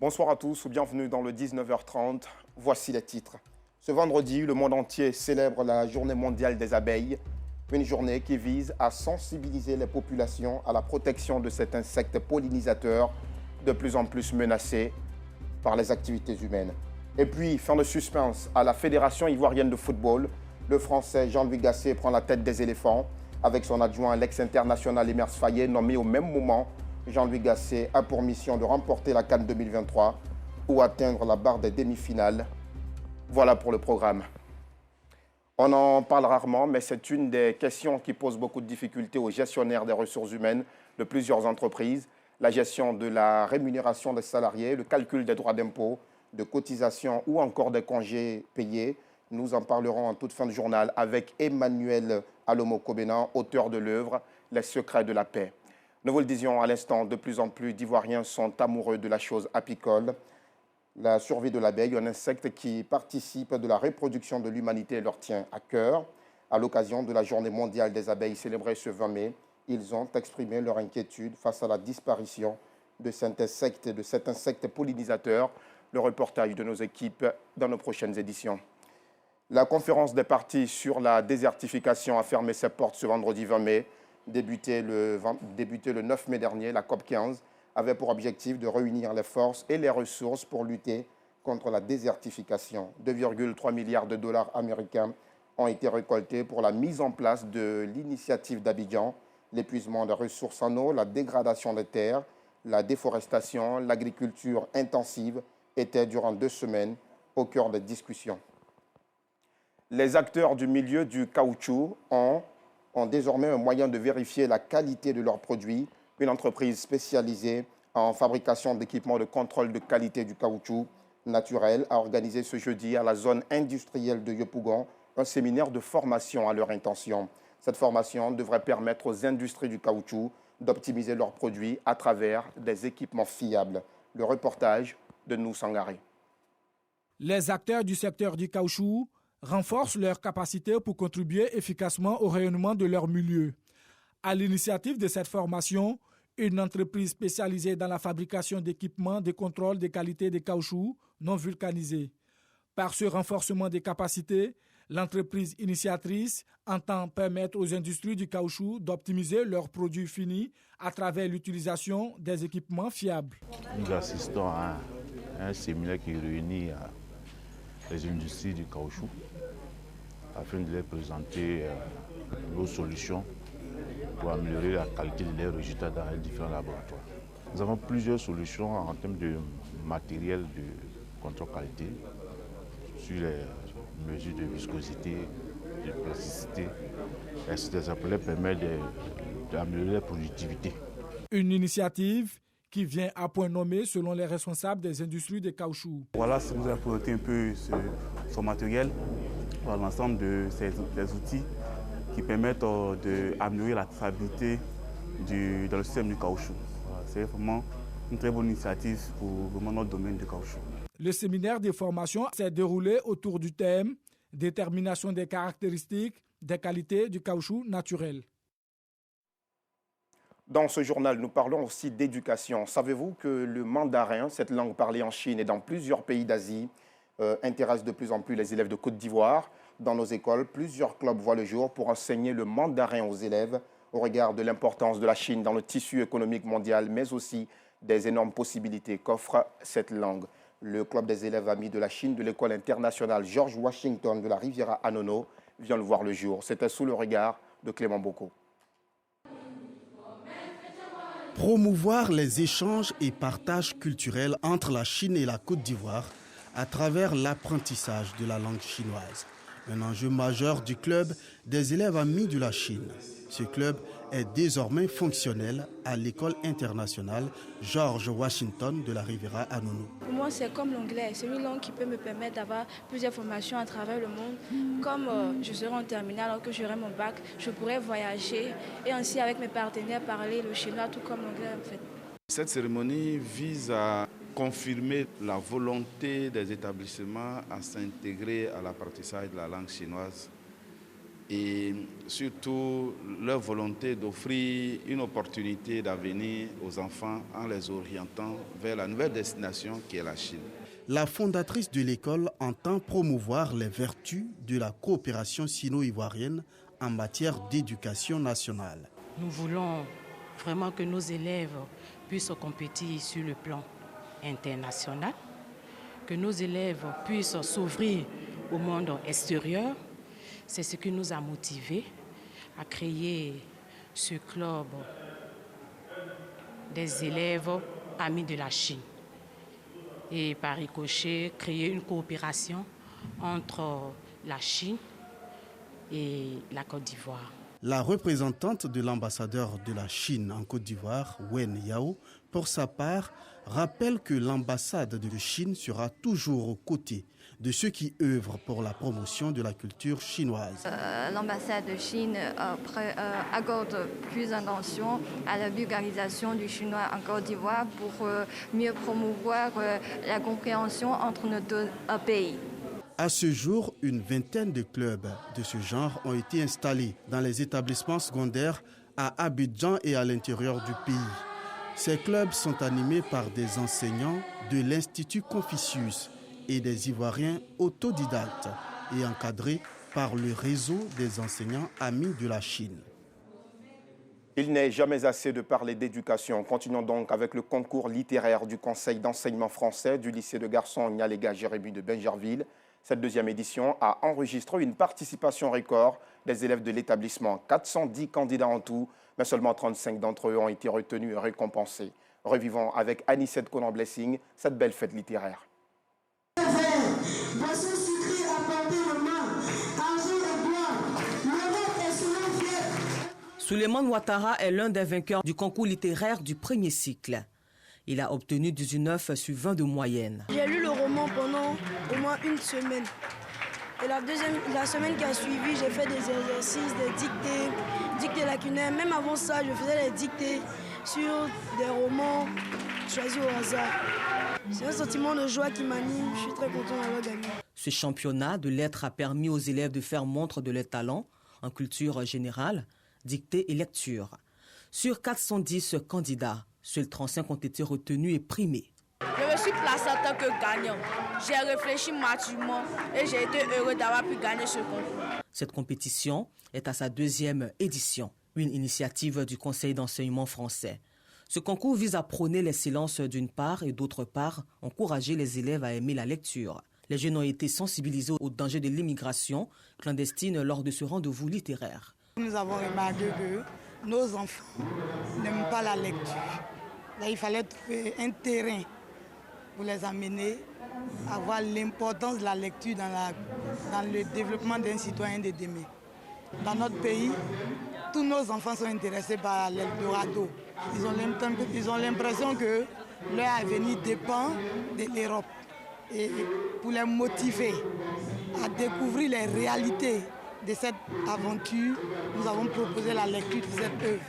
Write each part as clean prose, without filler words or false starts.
Bonsoir à tous, bienvenue dans le 19h30. Voici les titres. Ce vendredi, le monde entier célèbre la Journée mondiale des abeilles, une journée qui vise à sensibiliser les populations à la protection de cet insecte pollinisateur de plus en plus menacé par les activités humaines. Et puis, fin de suspense, à la Fédération ivoirienne de football, le Français Jean-Louis Gasset prend la tête des éléphants avec son adjoint l'ex-international Emers Faye, nommé au même moment. Jean-Louis Gasset a pour mission de remporter la CAN 2023 ou atteindre la barre des demi-finales. Voilà pour le programme. On en parle rarement, mais c'est une des questions qui pose beaucoup de difficultés aux gestionnaires des ressources humaines de plusieurs entreprises. La gestion de la rémunération des salariés, le calcul des droits d'impôt, de cotisations ou encore des congés payés. Nous en parlerons en toute fin de journal avec Emmanuel Alomo-Kobenan, auteur de l'œuvre « Les secrets de la paix ». Nous vous le disions à l'instant, de plus en plus d'Ivoiriens sont amoureux de la chose apicole. La survie de l'abeille, un insecte qui participe de la reproduction de l'humanité, leur tient à cœur. À l'occasion de la Journée mondiale des abeilles célébrée ce 20 mai, ils ont exprimé leur inquiétude face à la disparition de cet insecte pollinisateur. Le reportage de nos équipes dans nos prochaines éditions. La conférence des partis sur la désertification a fermé ses portes ce vendredi 20 mai. Débutée le 9 mai dernier, la COP 15 avait pour objectif de réunir les forces et les ressources pour lutter contre la désertification. 2,3 milliards de dollars américains ont été récoltés pour la mise en place de l'initiative d'Abidjan, l'épuisement des ressources en eau, la dégradation des terres, la déforestation, l'agriculture intensive étaient durant 2 semaines au cœur des discussions. Les acteurs du milieu du caoutchouc ont désormais un moyen de vérifier la qualité de leurs produits. Une entreprise spécialisée en fabrication d'équipements de contrôle de qualité du caoutchouc naturel a organisé ce jeudi à la zone industrielle de Yopougon un séminaire de formation à leur intention. Cette formation devrait permettre aux industries du caoutchouc d'optimiser leurs produits à travers des équipements fiables. Le reportage de Nou Sangaré. Les acteurs du secteur du caoutchouc renforcent leurs capacités pour contribuer efficacement au rayonnement de leur milieu. À l'initiative de cette formation, une entreprise spécialisée dans la fabrication d'équipements de contrôle de qualité de caoutchouc non vulcanisés. Par ce renforcement des capacités, l'entreprise initiatrice entend permettre aux industries du caoutchouc d'optimiser leurs produits finis à travers l'utilisation des équipements fiables. Nous assistons à un séminaire qui réunit les industries du caoutchouc afin de leur présenter nos solutions pour améliorer la qualité de leurs résultats dans les différents laboratoires. Nous avons plusieurs solutions en termes de matériel de contrôle qualité sur les mesures de viscosité, de plasticité. Et ça peut leur permettre d'améliorer la productivité. Une initiative qui vient à point nommé selon les responsables des industries de caoutchouc. Voilà, ça nous a apporté un peu son matériel, l'ensemble des outils qui permettent d'améliorer la traçabilité dans le système du caoutchouc. Voilà, c'est vraiment une très bonne initiative pour vraiment notre domaine du caoutchouc. Le séminaire de formation s'est déroulé autour du thème « Détermination des caractéristiques des qualités du caoutchouc naturel ». Dans ce journal, nous parlons aussi d'éducation. Savez-vous que le mandarin, cette langue parlée en Chine et dans plusieurs pays d'Asie, intéresse de plus en plus les élèves de Côte d'Ivoire. Dans nos écoles, plusieurs clubs voient le jour pour enseigner le mandarin aux élèves au regard de l'importance de la Chine dans le tissu économique mondial, mais aussi des énormes possibilités qu'offre cette langue. Le club des élèves amis de la Chine de l'école internationale George Washington de la Riviera Anono vient le voir le jour. C'était sous le regard de Clément Boko. Promouvoir les échanges et partages culturels entre la Chine et la Côte d'Ivoire à travers l'apprentissage de la langue chinoise. Un enjeu majeur du club des élèves amis de la Chine. Ce club est désormais fonctionnel à l'école internationale George Washington de la Riviera Anono. Pour moi, c'est comme l'anglais. C'est une langue qui peut me permettre d'avoir plusieurs formations à travers le monde. Comme je serai en terminale, alors que j'aurai mon bac, je pourrai voyager et ainsi avec mes partenaires parler le chinois tout comme l'anglais en fait. Cette cérémonie vise à confirmer la volonté des établissements à s'intégrer à l'apprentissage de la langue chinoise et surtout leur volonté d'offrir une opportunité d'avenir aux enfants en les orientant vers la nouvelle destination qui est la Chine. La fondatrice de l'école entend promouvoir les vertus de la coopération sino-ivoirienne en matière d'éducation nationale. Nous voulons vraiment que nos élèves puissent compétir sur le plan international, que nos élèves puissent s'ouvrir au monde extérieur. C'est ce qui nous a motivés à créer ce club des élèves amis de la Chine. Et par ricochet, créer une coopération entre la Chine et la Côte d'Ivoire. La représentante de l'ambassadeur de la Chine en Côte d'Ivoire, Wen Yao, pour sa part, rappelle que l'ambassade de Chine sera toujours aux côtés de ceux qui œuvrent pour la promotion de la culture chinoise. L'ambassade de Chine accorde plus d'attention à la vulgarisation du chinois en Côte d'Ivoire pour mieux promouvoir la compréhension entre nos deux pays. À ce jour, une vingtaine de clubs de ce genre ont été installés dans les établissements secondaires à Abidjan et à l'intérieur du pays. Ces clubs sont animés par des enseignants de l'Institut Confucius et des Ivoiriens autodidactes et encadrés par le réseau des enseignants amis de la Chine. Il n'est jamais assez de parler d'éducation. Continuons donc avec le concours littéraire du Conseil d'enseignement français du lycée de garçons Nyalega Jérémy de Bingerville. Cette deuxième édition a enregistré une participation record des élèves de l'établissement. 410 candidats en tout, mais seulement 35 d'entre eux ont été retenus et récompensés. Revivons avec Anicette Conan-Blessing cette belle fête littéraire. Souleymane Ouattara est l'un des vainqueurs du concours littéraire du premier cycle. Il a obtenu 19 sur 20 de moyenne. J'ai lu le roman pendant au moins une semaine. Et la semaine qui a suivi, j'ai fait des exercices, des dictées lacunaires. Même avant ça, je faisais des dictées sur des romans choisis au hasard. C'est un sentiment de joie qui m'anime. Je suis très content d'avoir gagné. Ce championnat de lettres a permis aux élèves de faire montre de leurs talents en culture générale, dictée et lecture. Sur 410 candidats, seuls 35 ont été retenus et primés. Je me suis placé en tant que gagnant. J'ai réfléchi maturement et j'ai été heureux d'avoir pu gagner ce concours. Cette compétition est à sa deuxième édition, une initiative du Conseil d'enseignement français. Ce concours vise à prôner l'excellence d'une part et d'autre part, encourager les élèves à aimer la lecture. Les jeunes ont été sensibilisés au danger de l'immigration clandestine lors de ce rendez-vous littéraire. Nous avons remarqué que nos enfants n'aiment pas la lecture. Là, il fallait trouver un terrain pour les amener à voir l'importance de la lecture dans le développement d'un citoyen de demain. Dans notre pays, tous nos enfants sont intéressés par l'Eldorado. Ils ont l'impression que leur avenir dépend de l'Europe. Et pour les motiver à découvrir les réalités de cette aventure, nous avons proposé la lecture de cette œuvre,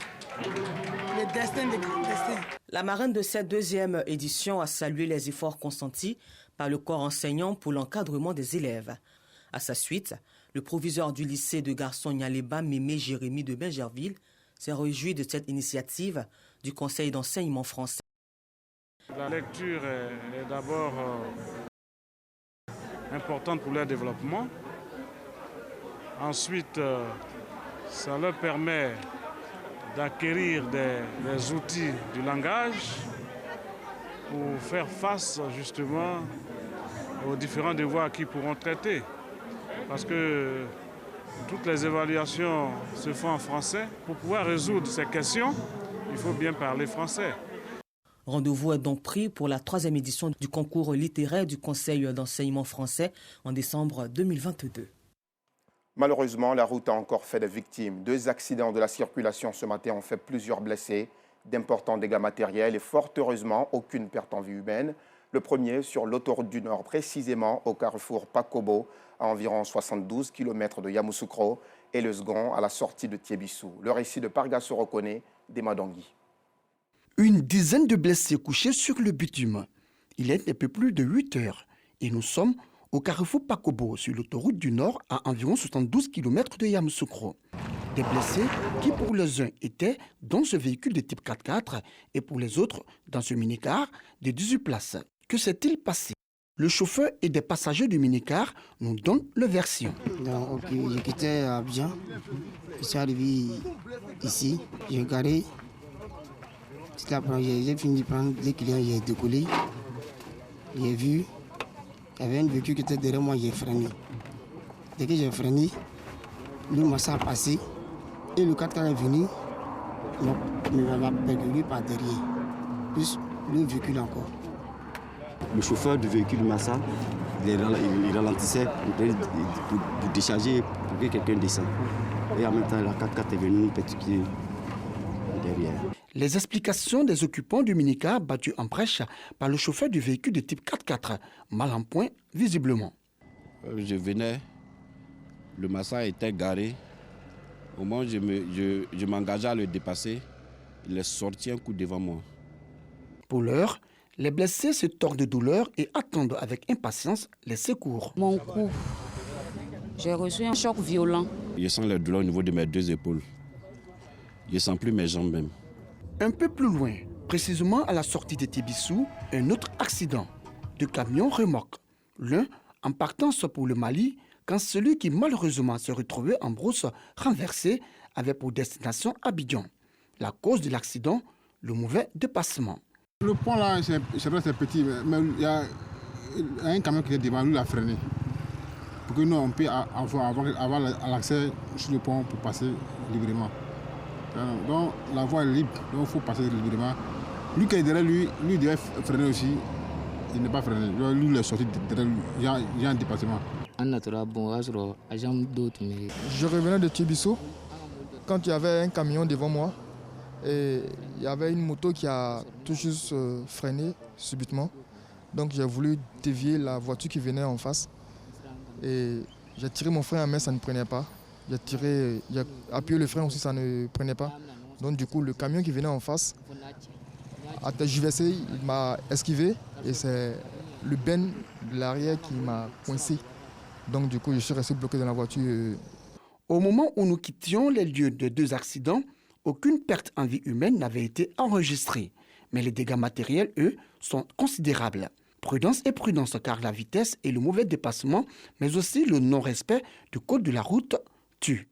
le destin des clandestins. La marraine de cette deuxième édition a salué les efforts consentis par le corps enseignant pour l'encadrement des élèves. À sa suite, le proviseur du lycée de garçons Nyaleba, Mémé Jérémy de Bingerville, s'est réjoui de cette initiative du Conseil d'enseignement français. La lecture est d'abord importante pour leur développement. Ensuite, ça leur permet d'acquérir des outils du langage pour faire face justement aux différents devoirs qu'ils pourront traiter. Parce que toutes les évaluations se font en français. Pour pouvoir résoudre ces questions, il faut bien parler français. Rendez-vous est donc pris pour la 3e édition du concours littéraire du Conseil d'enseignement français en décembre 2022. Malheureusement, la route a encore fait des victimes. 2 accidents de la circulation ce matin ont fait plusieurs blessés, d'importants dégâts matériels et fort heureusement, aucune perte en vie humaine. Le premier sur l'autoroute du Nord, précisément au carrefour Pakobo, à environ 72 km de Yamoussoukro, et le second à la sortie de Tiebissou. Le récit de Pargasso Rokone, d'Emadangui. Une dizaine de blessés couchés sur le bitume. Il est un peu plus de 8 heures et nous sommes au carrefour Pakobo, sur l'autoroute du Nord, à environ 72 km de Yamoussoukro. Des blessés qui, pour les uns, étaient dans ce véhicule de type 4x4 et pour les autres, dans ce minicar de 18 places. Que s'est-il passé? Le chauffeur et des passagers du minicar nous donnent leur version. Je quittais Abidjan, je suis arrivé ici, j'ai garé. J'ai fini de prendre les clients, j'ai décollé. J'ai vu qu'il y avait un véhicule qui était derrière moi, j'ai freiné. Dès que j'ai freiné, le massa a passé et le 4x4 est venu, m'a percuté par derrière, plus le véhicule encore. Le chauffeur du véhicule Massa, il ralentissait pour décharger, pour que quelqu'un descende. Et en même temps, la 4x4 est venue percuter derrière. Les explications des occupants du minicar battu en brèche par le chauffeur du véhicule de type 4x4, mal en point visiblement. Je venais, le Massa était garé. Au moment où je m'engageais à le dépasser, il est sorti un coup devant moi. Pour l'heure, les blessés se tordent de douleur et attendent avec impatience les secours. Mon cou, j'ai reçu un choc violent. Je sens la douleur au niveau de mes deux épaules. Je ne sens plus mes jambes même. Un peu plus loin, précisément à la sortie de Tébissou, un autre accident de camion remorque. L'un en partance pour le Mali, quand celui qui malheureusement se retrouvait en brousse renversé avait pour destination Abidjan. La cause de l'accident, le mauvais dépassement. Le pont là, c'est vrai, c'est petit, mais il y a un camion qui est devant, lui, il a freiné. Pour que nous, on puisse avoir l'accès sur le pont pour passer librement. Donc la voie est libre, donc il faut passer librement. Lui qui est derrière lui devait freiner aussi, il n'est pas freiné. Lui, il est sorti derrière lui, il y a un dépassement. Je revenais de Tébissou quand il y avait un camion devant moi. Et il y avait une moto qui a tout juste freiné subitement. Donc j'ai voulu dévier la voiture qui venait en face. Et j'ai tiré mon frein à main, ça ne prenait pas. J'ai appuyé le frein aussi, ça ne prenait pas. Donc du coup, le camion qui venait en face a tergiversé, il m'a esquivé. Et c'est le ben de l'arrière qui m'a coincé. Donc du coup, je suis resté bloqué dans la voiture. Au moment où nous quittions les lieux de deux accidents, aucune perte en vie humaine n'avait été enregistrée. Mais les dégâts matériels, eux, sont considérables. Prudence et prudence, car la vitesse et le mauvais dépassement, mais aussi le non-respect du code de la route, tuent.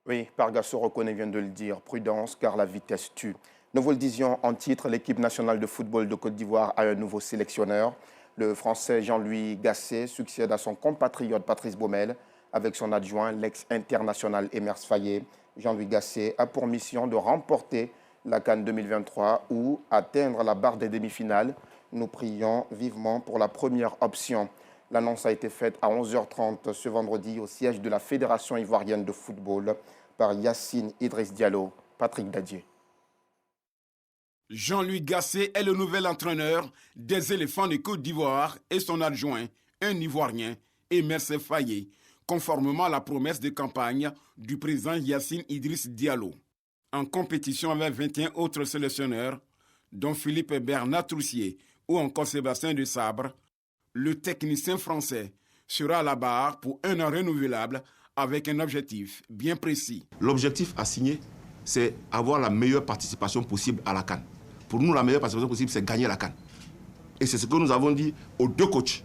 Oui, Pargasso reconnaît, vient de le dire. Prudence, car la vitesse tue. Nous vous le disions en titre, l'équipe nationale de football de Côte d'Ivoire a un nouveau sélectionneur. Le Français Jean-Louis Gasset succède à son compatriote Patrice Baumel avec son adjoint, l'ex-international Emers Faye. Jean-Louis Gasset a pour mission de remporter la CAN 2023 ou atteindre la barre des demi-finales. Nous prions vivement pour la première option. L'annonce a été faite à 11h30 ce vendredi au siège de la Fédération ivoirienne de football par Yacine Idriss Diallo. Patrick Dadier. Jean-Louis Gasset est le nouvel entraîneur des éléphants de Côte d'Ivoire et son adjoint, un Ivoirien, Emers Faye, conformément à la promesse de campagne du président Yacine Idriss Diallo. En compétition avec 21 autres sélectionneurs, dont Philippe Bernard Troussier ou encore Sébastien de Sabre, le technicien français sera à la barre pour un an renouvelable avec un objectif bien précis. L'objectif assigné, c'est avoir la meilleure participation possible à la CAN. Pour nous, la meilleure participation possible, c'est gagner la CAN. Et c'est ce que nous avons dit aux deux coachs.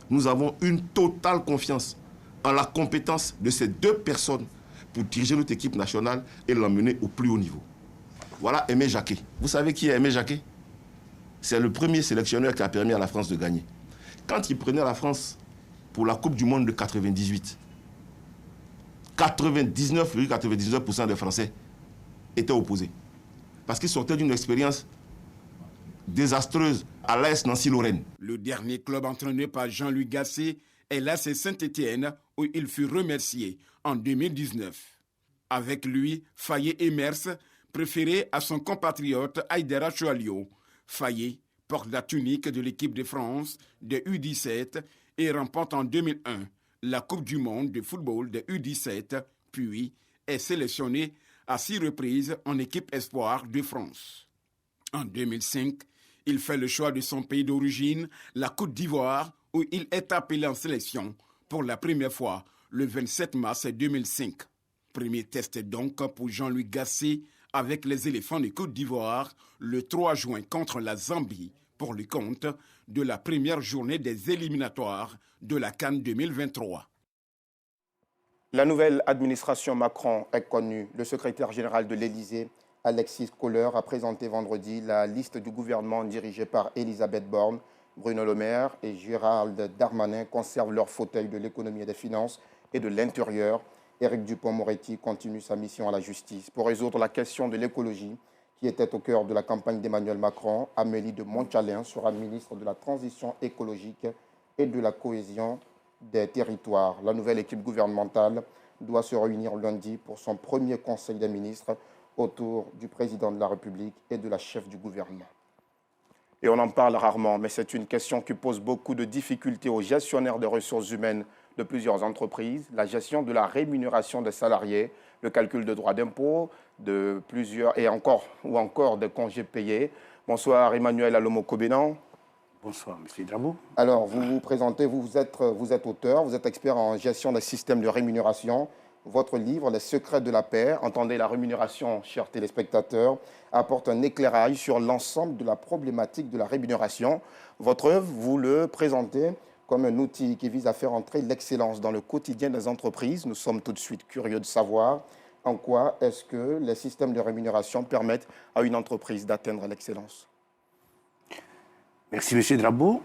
Nous avons une totale confiance en la compétence de ces deux personnes pour diriger notre équipe nationale et l'emmener au plus haut niveau. Voilà Aimé Jacquet. Vous savez qui est Aimé Jacquet? C'est le premier sélectionneur qui a permis à la France de gagner. Quand il prenait la France pour la Coupe du Monde de 98, 99,99% des Français étaient opposés. Parce qu'ils sortaient d'une expérience désastreuse à l'AS Nancy-Lorraine. Le dernier club entraîné par Jean-Louis Gasset est l'AS Saint-Étienne, où il fut remercié en 2019. Avec lui, Faye Emers, préféré à son compatriote Aïdara Choualio. Faye porte la tunique de l'équipe de France de U17 et remporte en 2001 la Coupe du monde de football de U17, puis est sélectionné à 6 reprises en équipe espoir de France. En 2005, il fait le choix de son pays d'origine, la Côte d'Ivoire, où il est appelé en sélection pour la première fois le 27 mars 2005. Premier test donc pour Jean-Louis Gasset avec les éléphants de Côte d'Ivoire le 3 juin contre la Zambie pour le compte de la première journée des éliminatoires de la CAN 2023. La nouvelle administration Macron est connue. Le secrétaire général de l'Élysée, Alexis Kohler, a présenté vendredi la liste du gouvernement dirigé par Elisabeth Borne. Bruno Le Maire et Gérald Darmanin conservent leur fauteuil de l'économie et des finances et de l'intérieur. Éric Dupond-Moretti continue sa mission à la justice. Pour résoudre la question de l'écologie, qui était au cœur de la campagne d'Emmanuel Macron, Amélie de Montchalin sera ministre de la Transition écologique et de la cohésion des territoires. La nouvelle équipe gouvernementale doit se réunir lundi pour son premier conseil des ministres autour du président de la République et de la chef du gouvernement. Et on en parle rarement, mais c'est une question qui pose beaucoup de difficultés aux gestionnaires des ressources humaines de plusieurs entreprises, la gestion de la rémunération des salariés, le calcul de droits d'impôt, de plusieurs ou encore des congés payés. Bonsoir Emmanuel Alomo-Kobenan. Bonsoir M. Drabo. Alors vous vous présentez, vous êtes auteur, vous êtes expert en gestion des systèmes de rémunération. Votre livre, Les secrets de la paix, entendez la rémunération, chers téléspectateurs, apporte un éclairage sur l'ensemble de la problématique de la rémunération. Votre œuvre, vous le présentez comme un outil qui vise à faire entrer l'excellence dans le quotidien des entreprises. Nous sommes tout de suite curieux de savoir en quoi est-ce que les systèmes de rémunération permettent à une entreprise d'atteindre l'excellence. Merci M. Drabo.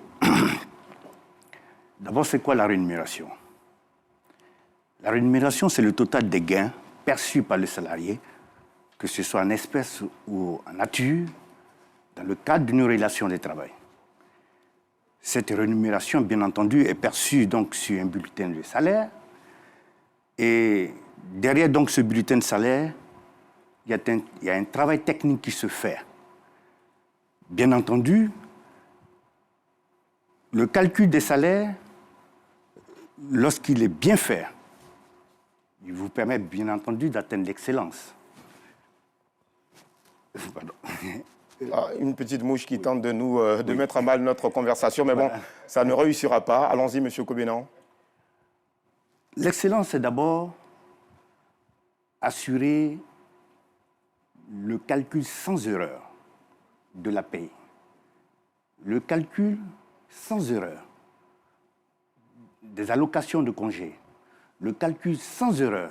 D'abord, c'est quoi la rémunération? La rémunération, c'est le total des gains perçus par le salarié, que ce soit en espèces ou en nature, dans le cadre d'une relation de travail. Cette rémunération, bien entendu, est perçue donc sur un bulletin de salaire. Et derrière donc ce bulletin de salaire, il y a un travail technique qui se fait. Bien entendu, le calcul des salaires, lorsqu'il est bien fait, il vous permet bien entendu d'atteindre l'excellence. Pardon. Une petite mouche qui tente de nous de mettre à mal notre conversation, mais bon, ça ne réussira pas. Allons-y, M. Kobenan. L'excellence, c'est d'abord assurer le calcul sans erreur de la paye. Le calcul sans erreur des allocations de congés. Le calcul sans erreur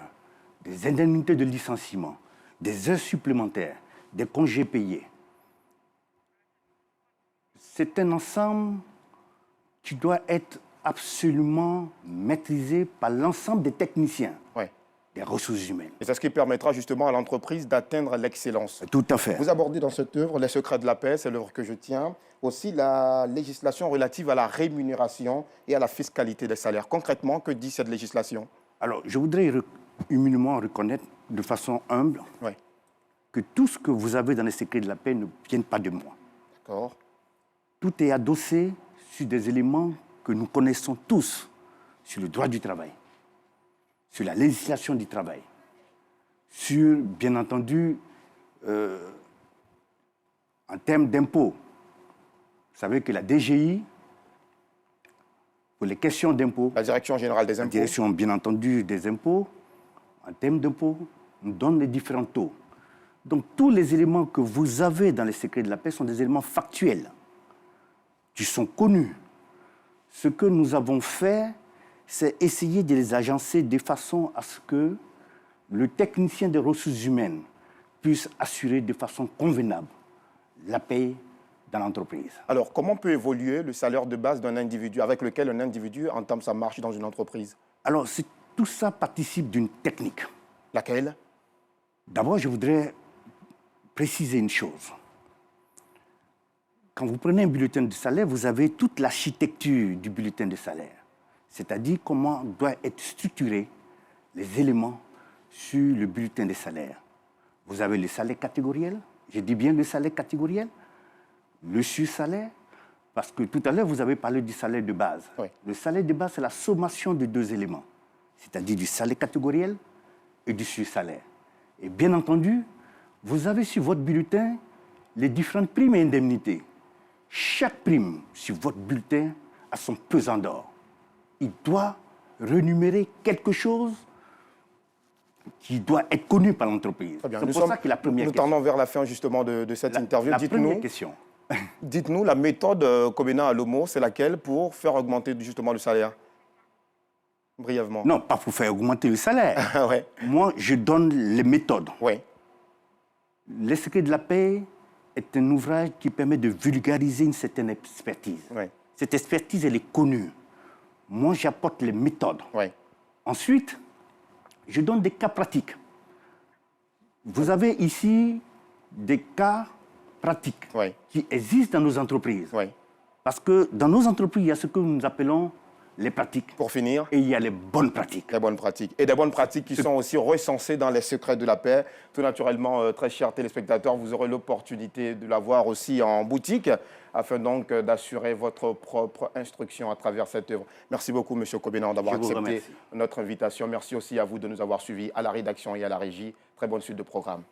des indemnités de licenciement, des heures supplémentaires, des congés payés. C'est un ensemble qui doit être absolument maîtrisé par l'ensemble des techniciens, des ressources humaines. Et c'est ce qui permettra justement à l'entreprise d'atteindre l'excellence. Tout à fait. Vous abordez dans cette œuvre, Les secrets de la paix, c'est l'œuvre que je tiens, aussi la législation relative à la rémunération et à la fiscalité des salaires. Concrètement, que dit cette législation? Alors, je voudrais humainement reconnaître de façon humble que tout ce que vous avez dans les secrets de la paix ne vient pas de moi. D'accord. Tout est adossé sur des éléments que nous connaissons tous, sur le droit du travail, sur la législation du travail, sur, bien entendu, en termes d'impôts. Vous savez que la DGI, pour les questions d'impôts, la Direction générale des impôts, la Direction, bien entendu, des impôts, en termes d'impôts, nous donne les différents taux. Donc, tous les éléments que vous avez dans les secrets de la paix sont des éléments factuels, qui sont connus. Ce que nous avons fait, c'est essayer de les agencer de façon à ce que le technicien des ressources humaines puisse assurer de façon convenable la paix dans l'entreprise. Alors, comment peut évoluer le salaire de base d'un individu avec lequel un individu entame sa marche dans une entreprise? Alors, tout ça participe d'une technique. Laquelle? D'abord, je voudrais préciser une chose. Quand vous prenez un bulletin de salaire, vous avez toute l'architecture du bulletin de salaire. C'est-à-dire comment doivent être structurés les éléments sur le bulletin de salaire. Vous avez le salaire catégoriel, je dis bien le salaire catégoriel, le sur-salaire, parce que tout à l'heure, vous avez parlé du salaire de base. Oui. Le salaire de base, c'est la sommation de deux éléments, c'est-à-dire du salaire catégoriel et du sur-salaire. Et bien entendu, vous avez sur votre bulletin les différentes primes et indemnités. Chaque prime sur votre bulletin à son pesant d'or. Il doit rémunérer quelque chose qui doit être connu par l'entreprise. C'est pour ça que la première question. Nous tendons vers la fin justement de cette interview. La première question. Dites-nous, la méthode Kobena Alomo, c'est laquelle pour faire augmenter justement le salaire? Brièvement. Non, pas pour faire augmenter le salaire. Ouais. Moi, je donne les méthodes. Oui. Les secrets de la paix est un ouvrage qui permet de vulgariser une certaine expertise. Oui. Cette expertise, elle est connue. Moi, j'apporte les méthodes. Oui. Ensuite, je donne des cas pratiques. Vous avez ici des cas pratiques qui existent dans nos entreprises. Parce que dans nos entreprises, il y a ce que nous appelons les pratiques. Pour finir. Et il y a les bonnes pratiques. Les bonnes pratiques. Et des bonnes pratiques qui sont aussi recensées dans les secrets de la paix. Tout naturellement, très chers téléspectateurs, vous aurez l'opportunité de la voir aussi en boutique afin donc d'assurer votre propre instruction à travers cette œuvre. Merci beaucoup, M. Kobena, d'avoir accepté notre invitation. Merci aussi à vous de nous avoir suivis à la rédaction et à la régie. Très bonne suite de programme.